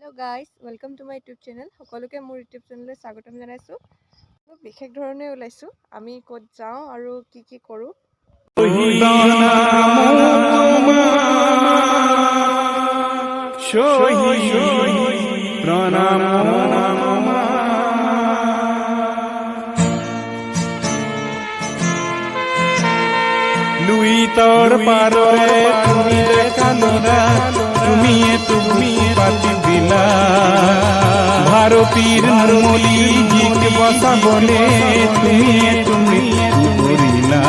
Hello' guys, welcome to my YouTube channel. সকলোকে মোৰ YouTube চেনেললৈ স্বাগতম জনাইছোঁ। বিশেষ ধৰণে ওলাইছোঁ, আমি ক'ত যাওঁ আৰু কি কৰোঁ। লুইতৰ পাৰৰে তুমি দেখালো না, তুমি পাতি দিলা ভাৰতীৰ নমলি গীত বচাবলে তুমি কৰিলা।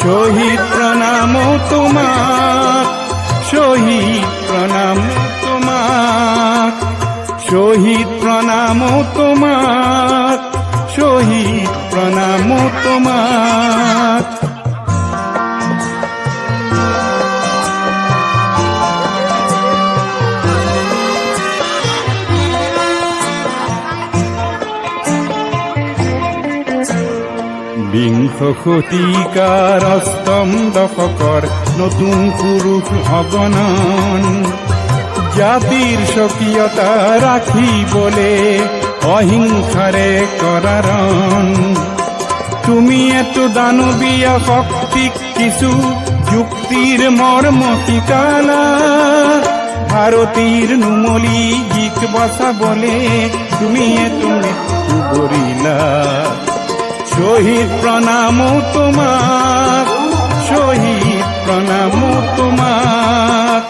শহীদ প্ৰণাম তোমাক, শহীদ প্ৰণাম তোমাক, শহীদ প্ৰণাম তোমাক, শহীদ প্ৰণাম তোমাক। বিংশ শতিকাৰ অষ্টম দশকৰ নতুন পুৰুষ অগণন, জাতিৰ স্বকীয়তা ৰাখিবলে অহিংসাৰে কৰাৰণ। তুমি এটো দানৱীয় শক্তিক কিছু যুক্তিৰ মৰ্ম শিকালা, ভাৰতীৰ নুমলী গীত বচাবলে তুমি কৰিলা। শহীদ প্ৰণাম তোমাক, শহীদ প্ৰণাম তোমাক,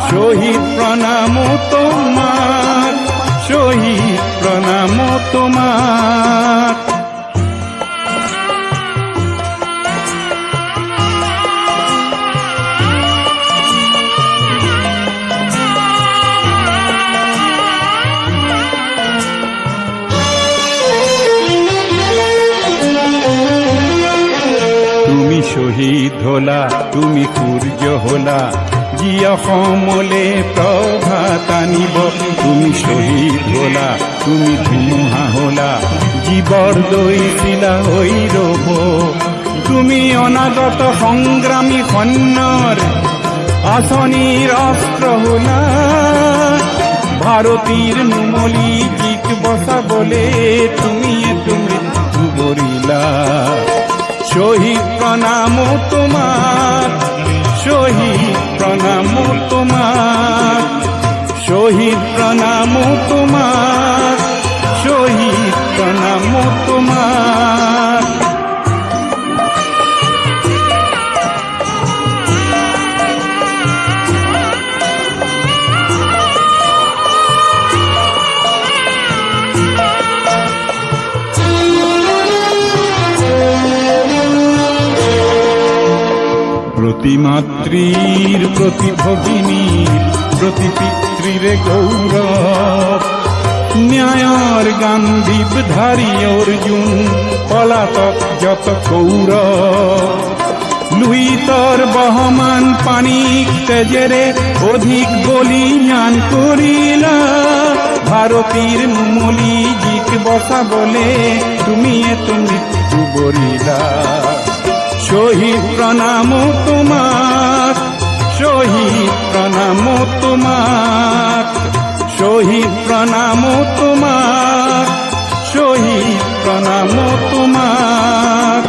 শহীদ প্ৰণাম তোমাক, শহীদ প্ৰণাম তোমাক। শহীদ হলা তুমি সূৰ্য হলা, যি অসমলে প্ৰভাত আনিব। তুমি শহীদ হলা তুমি ধুমুহা হলা, জীৱৰ দৈছিলা হৈ ৰব। তুমি অনাগত সংগ্ৰামী সৈন্যৰ আঁচনিৰ অস্ত্ৰ হলা, ভাৰতীৰ নুমলী গীত বচাবলে তুমি কৰিলা। শহীদ প্ৰণাম তোমাক, শহীদ প্ৰণাম তোমাক, শহীদ প্ৰণাম তোমাক, শহীদ প্ৰণাম তোমাক। প্রতি মাতৃৰ প্রতি ভগিনীৰ প্রতি পিতৃৰ গৌৰৱ, ন্যায়ৰ গান্ধীপ ধাৰী অৰ্জুন পলাতক যত কৌৰৱ। লুইতৰ বহমান পানীক তেজেৰে অধিক বলিদান কৰিলা, ভাৰতীৰ নুমলী গীত বচাবলে তুমি মৃত্যু বৰিলা। শহীদ প্ৰণাম তোমাক, শহীদ প্ৰণাম তোমাক, শহীদ প্ৰণাম তোমাক, শহীদ প্ৰণাম তোমাক।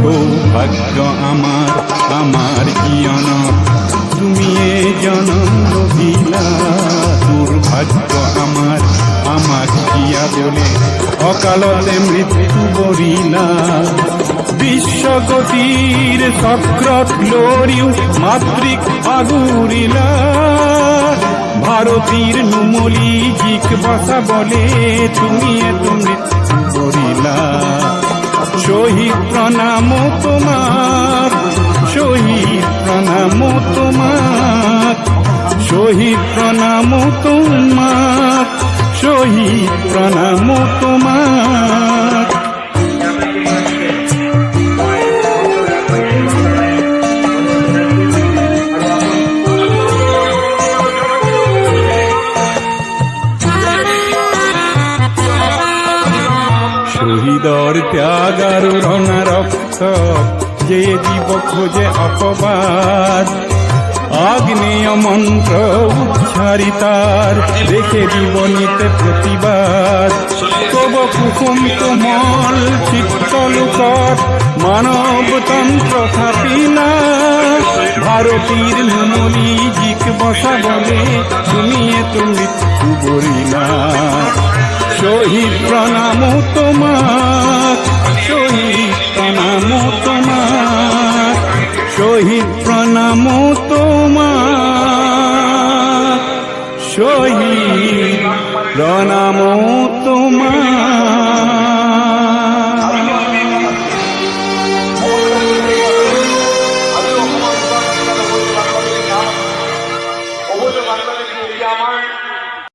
সৌভাগ্য আমাৰ আমাৰ জীয়নত তুমিয়ে জনম দিলা, দুৰ্ভাগ্য আমাৰ আমাক জীয়াবলে অকালতে মৃত্যু বৰিলা। বিশ্বগতিৰ চক্ৰত লৰিও মাতৃক আগুৰিলা, ভাৰতীৰ নুমলী গীত বচাবলে তুমি মৃত্যু বৰিলা। শহীদ প্রণাম তোমার। শহীদ প্রণাম তোমাক, শহীদ প্রণাম তোমাক। শহীদর ত্যাগ আর রঙা রক্ত, যে জীব খোঁজে অপবাদ, আগ্নেয় মন্ত্র উচ্চারিতার, দেখে জীবনীতে প্রতিবাদ। তব কুসুম কোমল চিত্তলোকর, মানবতন্ত্র থাপিলা, ভারতীর নুমলি জিক বসা বলে, শুনিয়ে তুমি বলিলা। শহীদ প্রণাম তোমাক, শহীদ প্রণাম তোমাক, শহীদ প্রণাম তোমাক, শহীদ প্রণাম তোমাক।